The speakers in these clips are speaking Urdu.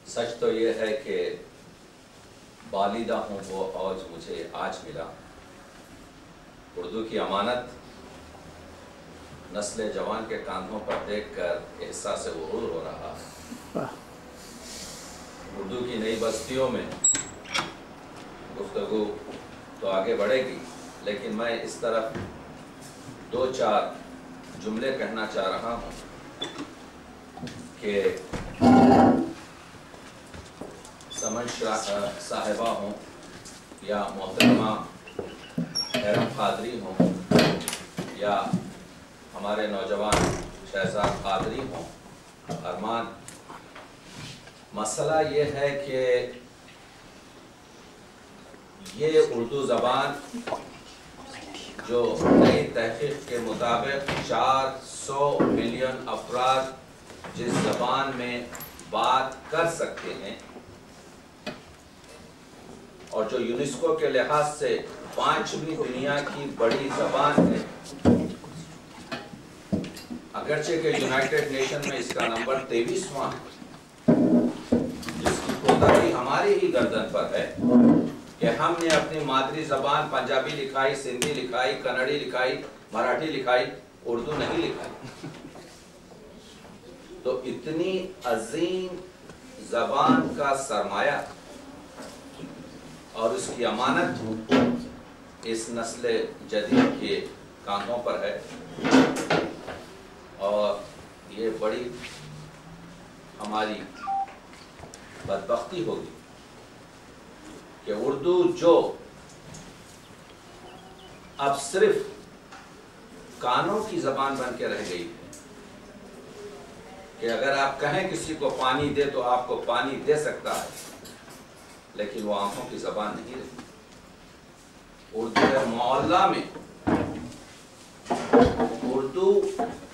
سچ تو یہ ہے کہ بالیدہ ہوں وہ اوج مجھے آج ملا. اردو کی امانت نسل جوان کے کاندھوں پر دیکھ کر احساس غرور ہو رہا ہے. اردو کی نئی بستیوں میں گفتگو تو آگے بڑھے گی، لیکن میں اس طرف دو چار جملے کہنا چاہ رہا ہوں کہ سمجھ صاحبہ ہوں یا محترمہ حیرم قادری ہوں یا ہمارے نوجوان شہزاد قادری ہوں، ارمان، مسئلہ یہ ہے کہ یہ اردو زبان جو نئی تحقیق کے مطابق 400 ملین افراد جس زبان میں بات کر سکتے ہیں اور جو یونیسکو کے لحاظ سے 5ویں دنیا کی بڑی زبان ہے، اگرچہ کہ یونائٹڈ نیشن میں اس کا نمبر 23واں ہے، جس کی کوتاہی ہماری ہی گردن پر ہے کہ ہم نے اپنی مادری زبان پنجابی لکھائی، سندھی لکھائی، کنڑی لکھائی، مراٹھی لکھائی، اردو نہیں لکھائی. تو اتنی عظیم زبان کا سرمایہ اور اس کی امانت اس نسل جدید کے کاندھوں پر ہے، اور یہ بڑی ہماری بدبختی ہوگی کہ اردو جو اب صرف کانوں کی زبان بن کے رہ گئی ہے کہ اگر آپ کہیں کسی کو پانی دے تو آپ کو پانی دے سکتا ہے، لیکن وہ آنکھوں کی زبان نہیں رہی. اردو معاملہ میں اردو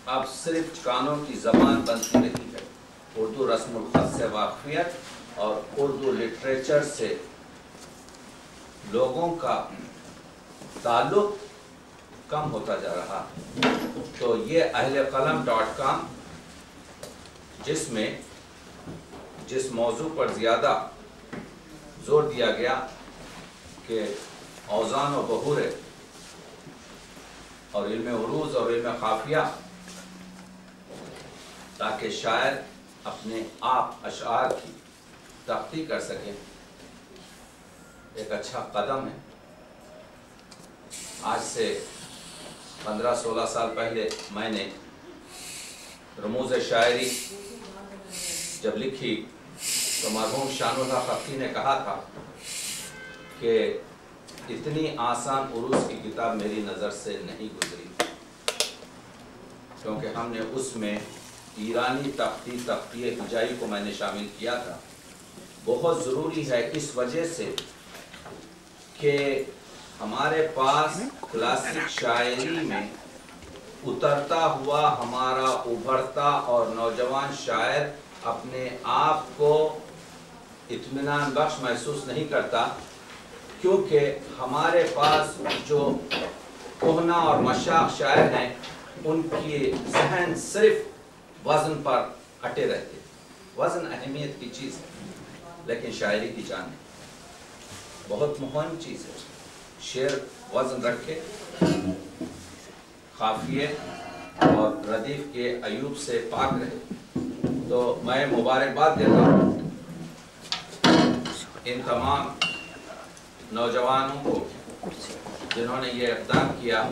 اب صرف کانوں کی زبان بنتی رہی ہے. اردو رسم الخط سے واقفیت اور اردو لٹریچر سے لوگوں کا تعلق کم ہوتا جا رہا ہے. تو یہ اہلقلم.com جس موضوع پر زیادہ زور دیا گیا کہ اوزان و بحورے اور علم عروض اور علم خافیہ، تاکہ شاعر اپنے آپ اشعار کی تختی کر سکے، ایک اچھا قدم ہے. آج سے 15-16 سال پہلے میں نے رموز شاعری جب لکھی تو مرحوم شان اللہ خفتی نے کہا تھا کہ اتنی آسان عروض کی کتاب میری نظر سے نہیں گزری، کیونکہ ہم نے اس میں ایرانی تختی ہجائی کو میں نے شامل کیا تھا. بہت ضروری ہے اس وجہ سے کہ ہمارے پاس کلاسک شاعری میں اترتا ہوا ہمارا ابھرتا اور نوجوان شاعر اپنے آپ کو اطمینان بخش محسوس نہیں کرتا، کیونکہ ہمارے پاس جو کہنا اور مشاق شاعر ہیں ان کی ذہن صرف وزن پر اٹے رہتے. وزن اہمیت کی چیز ہے، لیکن شاعری کی جان ہے، بہت مہم چیز ہے. شعر وزن رکھے، خافیے اور ردیف کے عیوب سے پاک رہے. تو میں مبارکباد دیتا ہوں ان تمام نوجوانوں کو جنہوں نے یہ اقدام کیا،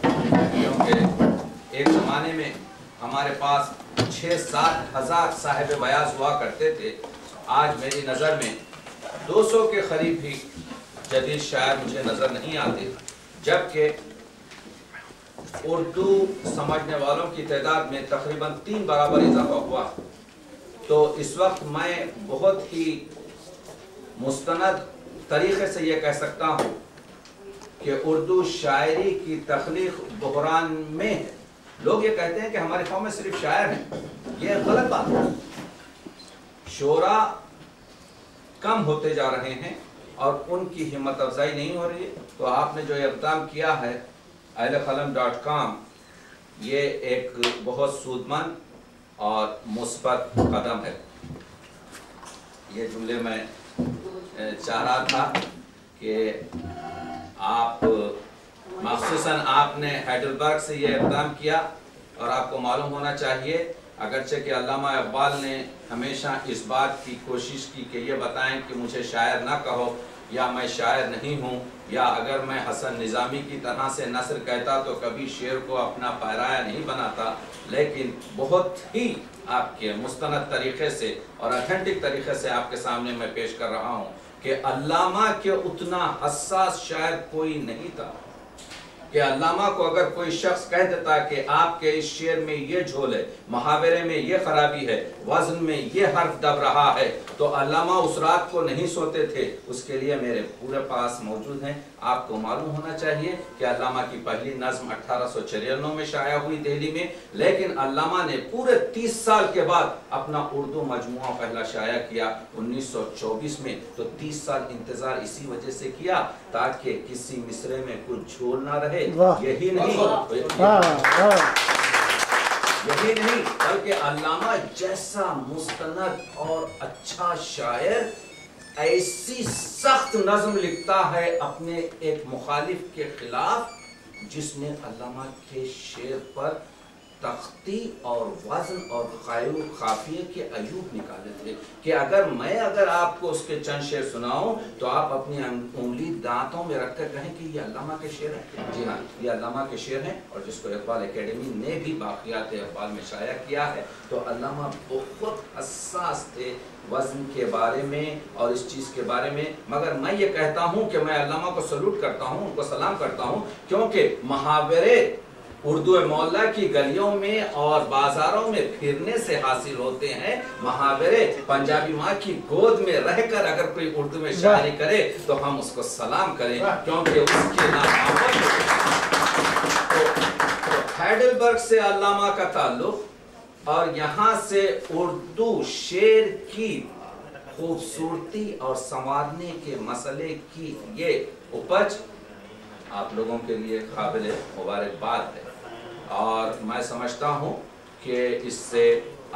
کیونکہ ایک زمانے میں ہمارے پاس 6-7 ہزار صاحب بیاض ہوا کرتے تھے. آج میری نظر میں 200 کے قریب بھی جدید شاعر مجھے نظر نہیں آتے، جبکہ اردو سمجھنے والوں کی تعداد میں تقریباً 3 برابر اضافہ ہوا. تو اس وقت میں بہت ہی مستند طریقے سے یہ کہہ سکتا ہوں کہ اردو شاعری کی تخلیق بحران میں ہے. لوگ یہ کہتے ہیں کہ ہماری قوم میں صرف شاعر ہیں، یہ غلط بات ہے. شعراء کم ہوتے جا رہے ہیں اور ان کی ہمت افزائی نہیں ہو رہی ہے. تو آپ نے جو اقدام کیا ہے اہلقلم.com، یہ ایک بہت سودمند اور مثبت قدم ہے. یہ جملے میں چاہ رہا تھا کہ آپ مخصوصاً آپ نے ہائیڈلبرگ سے یہ اقدام کیا، اور آپ کو معلوم ہونا چاہیے اگرچہ کہ علامہ اقبال نے ہمیشہ اس بات کی کوشش کی کہ یہ بتائیں کہ مجھے شاعر نہ کہو، یا میں شاعر نہیں ہوں، یا اگر میں حسن نظامی کی طرح سے نثر کہتا تو کبھی شعر کو اپنا پیرایا نہیں بناتا، لیکن بہت ہی آپ کے مستند طریقے سے اور اتھینٹک طریقے سے آپ کے سامنے میں پیش کر رہا ہوں کہ علامہ کے اتنا حساس شاعر کوئی نہیں تھا کہ علامہ کو اگر کوئی شخص کہہ دیتا کہ آپ کے اس شعر میں یہ جھول ہے، محاورے میں یہ خرابی ہے، وزن میں یہ حرف دب رہا ہے، تو علامہ اس رات کو نہیں سوتے تھے۔ اس کے لیے میرے پورے پاس موجود ہیں۔ آپ کو معلوم ہونا چاہیے کہ علامہ کی پہلی نظم 1894 میں شائع ہوئی دہلی میں، لیکن علامہ نے پورے 30 سال کے بعد اپنا اردو مجموعہ پہلا شائع کیا 1924 میں۔ تو 30 سال انتظار اسی وجہ سے کیا تاکہ کسی مصرے میں کچھ جھول نہ رہے۔ یہی نہیں بلکہ علامہ جیسا مستند اور اچھا شاعر ایسی سخت نظم لکھتا ہے اپنے ایک مخالف کے خلاف، جس نے علامہ کے شعر پر تختی اور وزن اور خافیے کے عیوب نکالے تھے کہ اگر آپ کو اس کے چند شعر سناؤں تو آپ اپنی انگلی دانتوں میں رکھ کر کہیں کہ یہ علامہ کے شعر ہیں۔ جی ہاں، یہ علامہ کے شعر ہیں، اور جس کو اقبال اکیڈمی نے بھی باقیات اقبال میں شائع کیا ہے۔ تو علامہ بہت حساس تھے وزن کے بارے میں اور اس چیز کے بارے میں، مگر میں یہ کہتا ہوں کہ میں علامہ کو سلوٹ کرتا ہوں، ان کو سلام کرتا ہوں، کیونکہ محاورے اردو معلیٰ کی گلیوں میں اور بازاروں میں پھرنے سے حاصل ہوتے ہیں۔ محاورے پنجابی ماں کی گود میں رہ کر اگر کوئی اردو میں شاعری کرے تو ہم اس کو سلام کریں، کیونکہ اس کے نام ہائیڈلبرگ سے علامہ کا تعلق، اور یہاں سے اردو شعر کی خوبصورتی اور سنوارنے کے مسئلے کی یہ اپج آپ لوگوں کے لیے قابل مبارکباد ہے، اور میں سمجھتا ہوں کہ اس سے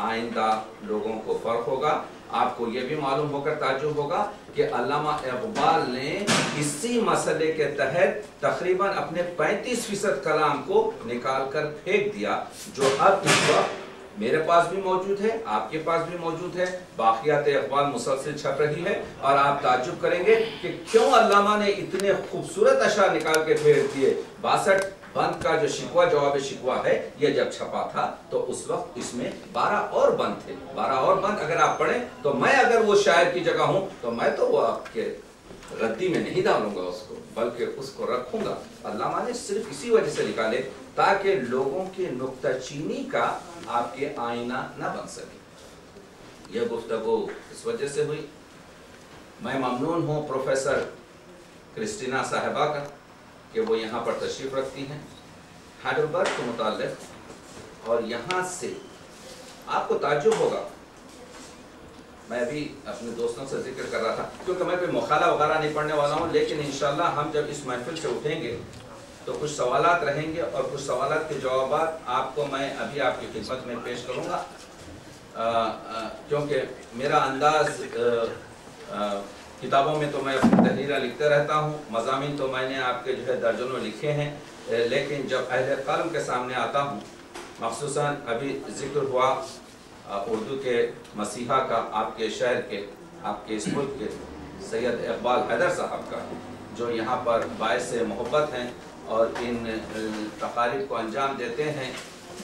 آئندہ لوگوں کو فرق ہوگا۔ آپ کو یہ بھی معلوم ہو کر تعجب ہوگا کہ علامہ اقبال نے اسی مسئلے کے تحت تقریباً اپنے 35% کلام کو نکال کر پھینک دیا، جو اب اس وقت میرے پاس بھی موجود ہے، آپ کے پاس بھی موجود ہے، باقیات اقبال مسلسل چھپ رہی ہے، اور آپ تعجب کریں گے کہ کیوں علامہ نے اتنے خوبصورت اشعار نکال کے پھینک دیے۔ 62 بند کا جو شکوہ جواب شکوہ ہے، یہ جب چھپا تھا تو اس وقت اس میں 12 اور بند تھے۔ 12 اور بند اگر آپ پڑھیں تو میں اگر وہ شاعر کی جگہ ہوں تو میں تو وہ آپ کے ردی میں نہیں ڈالوں گا اس کو، بلکہ اس کو رکھوں گا۔ علامہ نے صرف اسی وجہ سے نکالے تاکہ لوگوں کے نکتہ چینی کا آپ کے آئینہ نہ بن سکے۔ یہ گفتگو اس وجہ سے ہوئی۔ میں ممنون ہوں پروفیسر کرسٹینا صاحبہ کا کہ وہ یہاں پر تشریف رکھتی ہیں ہائیڈلبرگ کے متعلق، اور یہاں سے آپ کو تعجب ہوگا، میں بھی اپنے دوستوں سے ذکر کر رہا تھا، کیونکہ میں کوئی مقالہ وغیرہ نہیں پڑھنے والا ہوں، لیکن انشاءاللہ ہم جب اس محفل سے اٹھیں گے تو کچھ سوالات رہیں گے، اور کچھ سوالات کے جوابات آپ کو میں ابھی آپ کی خدمت میں پیش کروں گا، کیونکہ میرا انداز کتابوں میں تو میں اپنی تحریریں لکھتے رہتا ہوں، مضامین تو میں نے آپ کے جو ہے درجنوں لکھے ہیں، لیکن جب اہل قلم کے سامنے آتا ہوں، مخصوصاً ابھی ذکر ہوا اردو کے مسیحا کا، آپ کے شہر کے، آپ کے اس ملک کے سید اقبال حیدر صاحب کا، جو یہاں پر باعث محبت ہیں اور ان تقاریب کو انجام دیتے ہیں،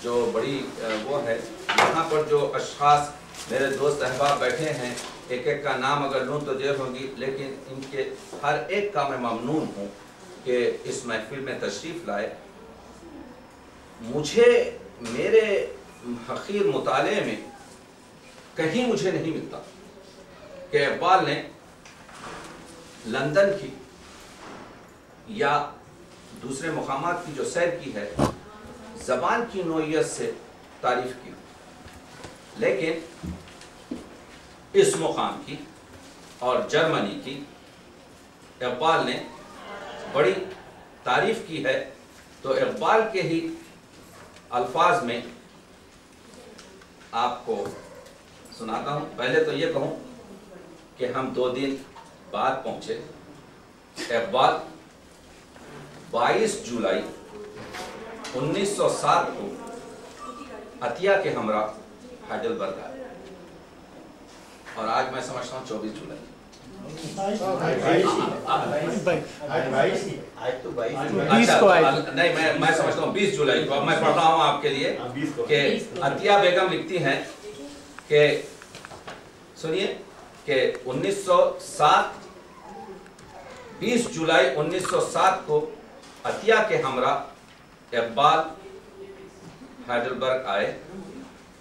جو بڑی وہ ہے۔ یہاں پر جو اشخاص میرے دوست احباب بیٹھے ہیں، ایک ایک کا نام اگر لوں تو دیر ہوگی، لیکن ان کے ہر ایک کا میں ممنون ہوں کہ اس محفل میں تشریف لائے۔ مجھے میرے حقیر مطالعے میں کہیں مجھے نہیں ملتا کہ اقبال نے لندن کی یا دوسرے مقامات کی جو سیر کی ہے، زبان کی نوعیت سے تعریف کی، لیکن اس مقام کی اور جرمنی کی اقبال نے بڑی تعریف کی ہے۔ تو اقبال کے ہی الفاظ میں آپ کو سناتا ہوں۔ پہلے تو یہ کہوں کہ ہم 2 دن بعد پہنچے. اقبال 22 جولائی 1907 کو عطیہ کے ہمراہ ہائیڈلبرگ آئے اور آج میں سمجھتا ہوں 24 جولائی. نہیں میں سمجھتا ہوں 20 جولائی کو. اب میں پڑھ رہا ہوں آپ کے لیے کہ عطیہ بیگم لکھتی ہیں کہ سنیے کہ 20 جولائی 1907 کو عطیہ کے ہمراہ اقبال ہائیڈلبرگ آئے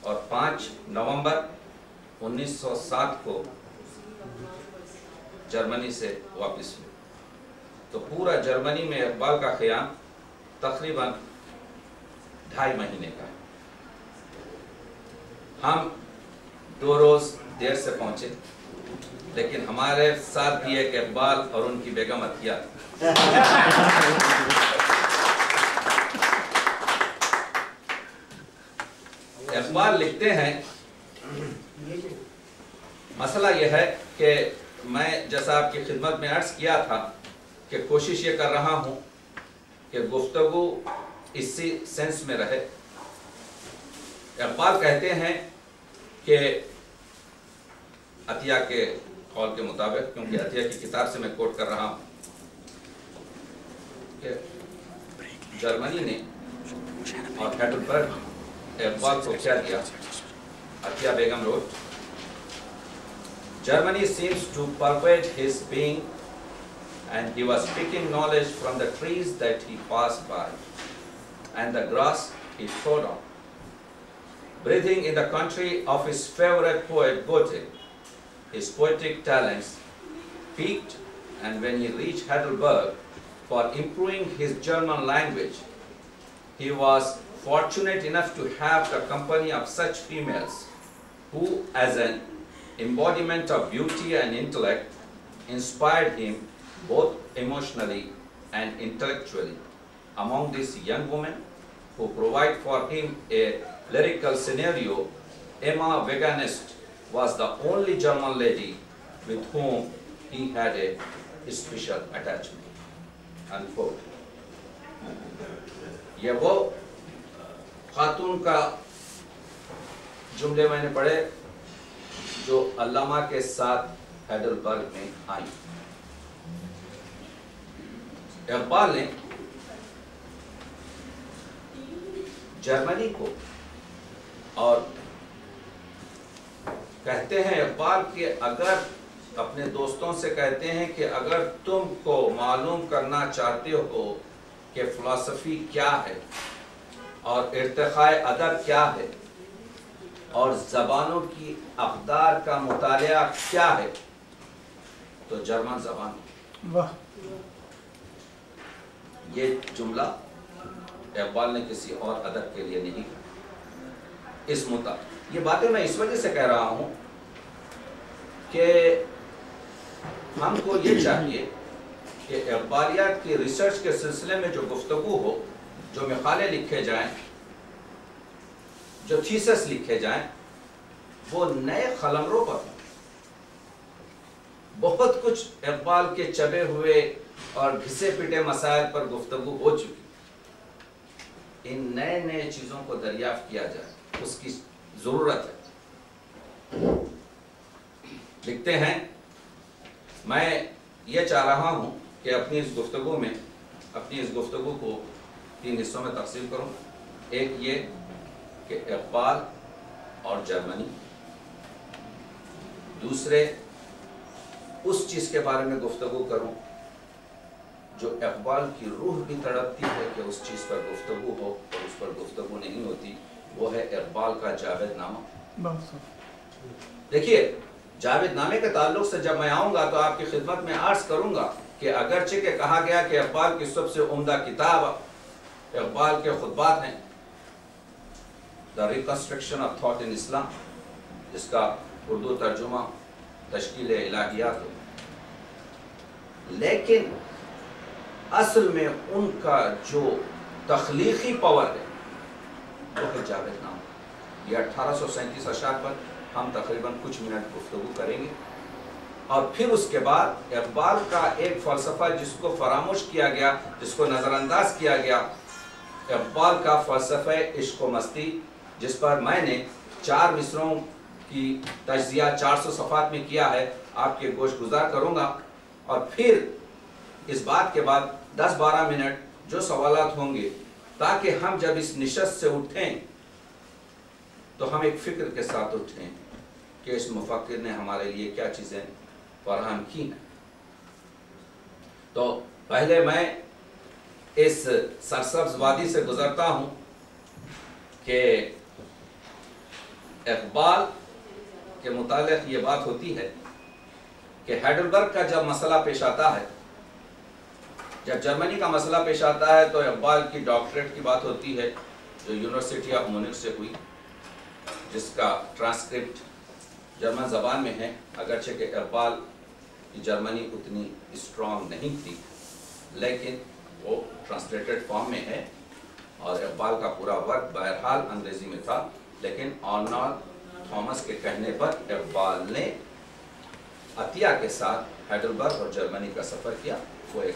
اور 5 نومبر 1907 کو جرمنی سے واپس ہوئے. تو پورا جرمنی میں اقبال کا قیام تقریباً 2.5 مہینے کا ہے. ہم 2 روز دیر سے پہنچے لیکن ہمارے ساتھ بھی ایک اقبال اور ان کی بیگم عطیہ. اقبال لکھتے ہیں مسئلہ یہ ہے کہ میں جیسا آپ کی خدمت میں عرض کیا تھا کہ کوشش یہ کر رہا ہوں کہ گفتگو اسی سینس میں رہے. اقبال کہتے ہیں کہ عطیہ کے قول کے مطابق, کیونکہ عطیہ کی کتاب سے میں کوٹ کر رہا ہوں, کہ جرمنی نے اور ہائیڈلبرگ اقبال کو کیا دیا. عطیہ بیگم wrote, Germany seems to pervade his being, and he was picking knowledge from the trees that he passed by and the grass he trod on. Breathing in the country of his favorite poet Goethe, his poetic talents peaked, and when he reached Heidelberg for improving his German language, he was fortunate enough to have the company of such females who, as an embodiment of beauty and intellect, inspired him both emotionally and intellectually. Among these young women who provide for him a lyrical scenario, Emma Wegenist was the only German lady with whom he had a special attachment. Unquote. یہ وہ خاتون کا جملے میں نے پڑھے جو علامہ کے ساتھ ہائیڈلبرگ میں آئی. اقبال نے جرمنی کو, اور کہتے ہیں اقبال کہ اگر اپنے دوستوں سے کہتے ہیں کہ اگر تم کو معلوم کرنا چاہتے ہو کہ فلسفی کیا ہے اور ارتقاء ادب کیا ہے اور زبانوں کی اقدار کا مطالعہ کیا ہے تو جرمن زبان. یہ جملہ اقبال نے کسی اور ادب کے لیے نہیں کہا. یہ باتیں میں اس وجہ سے کہہ رہا ہوں کہ ہم کو یہ چاہیے کہ اقبالیات کی ریسرچ کے سلسلے میں جو گفتگو ہو, جو مقالے لکھے جائیں, جو تھیسس لکھے جائیں, وہ نئے قلمروں پر ہوں. بہت کچھ اقبال کے چبے ہوئے اور گھسے پٹے مسائل پر گفتگو ہو چکی. ان نئے نئے چیزوں کو دریافت کیا جائے, اس کی ضرورت ہے. لکھتے ہیں, میں یہ چاہ رہا ہوں کہ اپنی اس گفتگو کو 3 حصوں میں تقسیم کروں. ایک یہ کہ اقبال اور جرمنی, دوسرے اس چیز کے بارے میں گفتگو کروں جو اقبال کی روح بھی تڑپتی ہے کہ اس چیز پر گفتگو ہو اور اس پر گفتگو نہیں ہوتی, وہ ہے اقبال کا جاوید نامہ. دیکھیے, جاوید نامے کے تعلق سے جب میں آؤں گا تو آپ کی خدمت میں عرض کروں گا کہ اگرچہ کہ کہا گیا کہ اقبال کی سب سے عمدہ کتاب اقبال کے خطبات ہیں, The Reconstruction of Thought in Islam, جس کا اردو ترجمہ تشکیل الہیات ہو, لیکن اصل میں ان کا جو تخلیقی پاور ہے وہ ہے جاوید نامہ. یہ 1837 اشعار پر ہم تقریباً کچھ منٹ گفتگو کریں گے. اور پھر اس کے بعد اقبال کا ایک فلسفہ جس کو فراموش کیا گیا، جس کو نظر انداز کیا گیا، اقبال کا فلسفہ عشق و مستی، جس پر میں نے 4 مصرعوں کی تجزیہ 400 صفحات میں کیا ہے، آپ کے گوش گزار کروں گا، اور پھر اس بات کے بعد 10-12 منٹ جو سوالات ہوں گے، تاکہ ہم جب اس نشست سے اٹھیں تو ہم ایک فکر کے ساتھ اٹھیں کہ اس مفکر نے ہمارے لیے کیا چیزیں فراہم کی ہیں۔ تو پہلے میں اس سرسبز وادی سے گزرتا ہوں کہ اقبال کے متعلق یہ بات ہوتی ہے کہ ہائیڈلبرگ کا جب مسئلہ پیش آتا ہے، جب جرمنی کا مسئلہ پیش آتا ہے، تو اقبال کی ڈاکٹریٹ کی بات ہوتی ہے جو یونیورسٹی آف مونک سے ہوئی، جس کا ٹرانسکرپٹ جرمن زبان میں ہے، اگرچہ کہ اقبال کی جرمنی اتنی اسٹرانگ نہیں تھی، لیکن وہ ٹرانسلیٹڈ فارم میں ہے، اور اقبال کا پورا ورک بہرحال انگریزی میں تھا، لیکن آرنولڈ تھامس کے کہنے پر اقبال نے عطیہ کے ساتھ ہائیڈلبرگ اور جرمنی کا سفر کیا۔ وہ ایک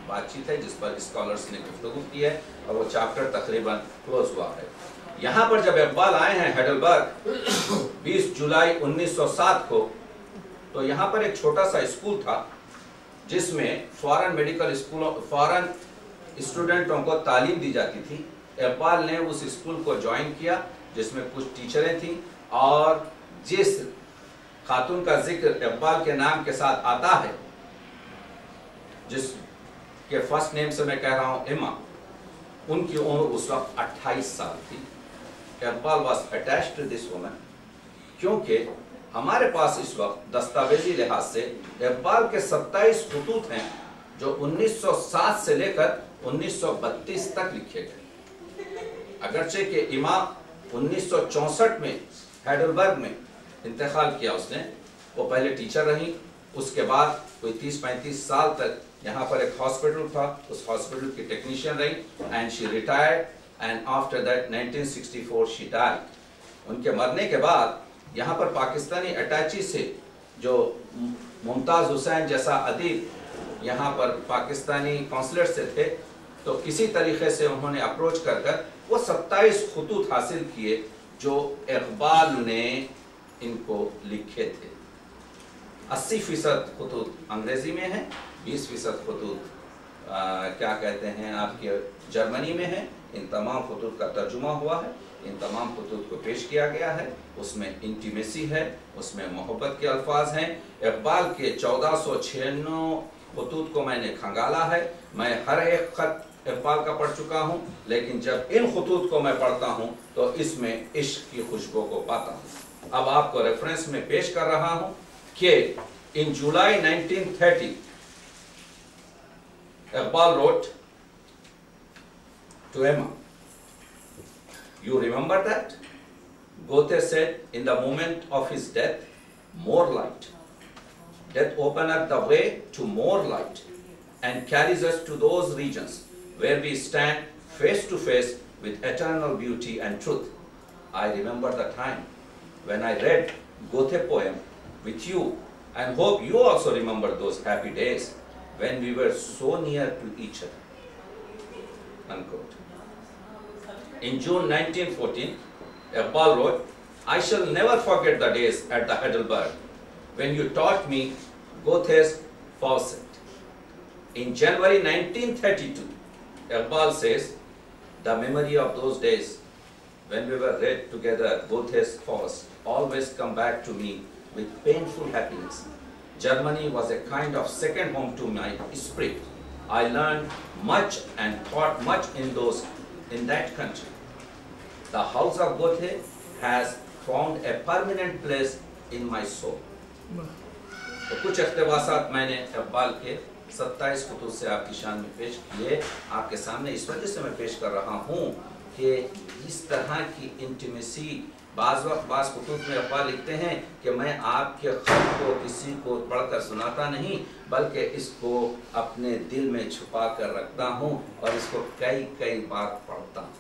بات چیت ہے جس پر اسکالرز نے گفتگو کی ہے، اور وہ چیپٹر تقریباً کلوز ہوا ہے۔ یہاں پر جب اقبال آئے ہیں ہائیڈلبرگ 20 جولائی 1907 کو، تو یہاں پر ایک چھوٹا سا اسکول تھا جس میں فارن میڈیکل اسکولوں، فارن اسٹوڈنٹوں کو تعلیم دی جاتی تھی۔ اقبال نے اس اسکول کو جوائن کیا، جس میں کچھ ٹیچریں تھیں، اور جس خاتون کا ذکر اقبال کے نام کے ساتھ آتا ہے، جس کے فرسٹ نیم سے میں کہہ رہا ہوں ایما، ان کی عمر اس وقت 28 سال تھی۔ Iqbal was attached to this woman, کیونکہ ہمارے پاس اس وقت دستاویزی لحاظ سے اقبال کے 27 خطوط ہیں جو 1907 سے لے کر 1932 تک لکھے گئے، اگرچہ کہ ایما 1964 میں ہائیڈلبرگ میں انتقال کیا اس نے۔ وہ پہلے ٹیچر رہی، اس کے بعد کوئی 30-35 سال تک یہاں پر ایک ہاسپٹل تھا، اس ہاسپٹل کی ٹیکنیشین رہی، and she retired, and after that 1964 she died. ان کے مرنے کے بعد یہاں پر پاکستانی اٹیچی سے جو ممتاز حسین جیسا ادیب یہاں پر پاکستانی کونسلر سے تھے، تو کسی طریقے سے انہوں نے اپروچ کر وہ 27 خطوط حاصل کیے جو اقبال نے ان کو لکھے تھے۔ 80% خطوط انگریزی میں ہیں، 20% خطوط کیا کہتے ہیں آپ کے جرمنی میں ہیں۔ ان تمام خطوط کا ترجمہ ہوا ہے، ان تمام خطوط کو پیش کیا گیا ہے، اس میں انٹیمیسی ہے، اس میں محبت کے الفاظ ہیں۔ اقبال کے 1496 خطوط کو میں نے کھنگالا ہے، میں ہر ایک خط اقبال کا پڑھ چکا ہوں، لیکن جب ان خطوط کو میں پڑھتا ہوں تو اس میں عشق کی خوشبو کو پاتا ہوں۔ اب آپ کو ریفرنس میں پیش کر رہا ہوں کہ in July 1930 Iqbal wrote to Emma, you remember that? Goethe said in the moment of his death, more light. Death openeth the way to more light and carries us to those regions where we stand face to face with eternal beauty and truth. I remember the time when I read Goethe poem with you, and hope you also remember those happy days when we were so near to each other. Unquote. In June 1914, Iqbal wrote, I shall never forget the days at the Heidelberg when you taught me Goethe's Faust. In January 1932, Iqbal says, the memory of those days when we were read together Goethe's Faust always come back to me with painful happiness. Germany was a kind of second home to my spirit. I learned much and thought much in that country. The house of Goethe has found a permanent place in my soul. تو کچھ اقتباسات میں نے اقبال کے 27 خطوط سے آپ کی شان میں پیش کیے، آپ کے سامنے اس وجہ سے میں پیش کر رہا ہوں کہ اس طرح کی انٹیمیسی بعض خطوط میں اقبال لکھتے ہیں کہ میں آپ کے خط کو کسی کو پڑھ کر سناتا نہیں، بلکہ اس کو اپنے دل میں چھپا کر رکھتا ہوں اور اس کو کئی بار پڑھتا ہوں۔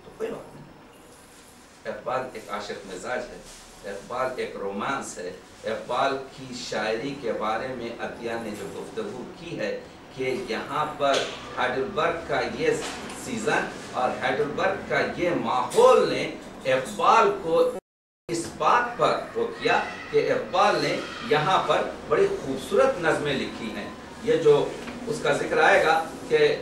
تو کوئی بات نہیں، اقبال ایک عاشق مزاج ہے، اقبال ایک رومانس ہے. اقبال کی شاعری کے بارے میں عطیہ نے جو گفتگو کی ہے کہ یہاں پر ہائیڈلبرگ کا یہ سیزن اور ہائیڈلبرگ کا یہ ماحول نے اقبال کو اس بات پر وہ کیا کہ اقبال نے یہاں پر بڑی خوبصورت نظمیں لکھی ہیں. یہ جو اس کا ذکر آئے گا کہ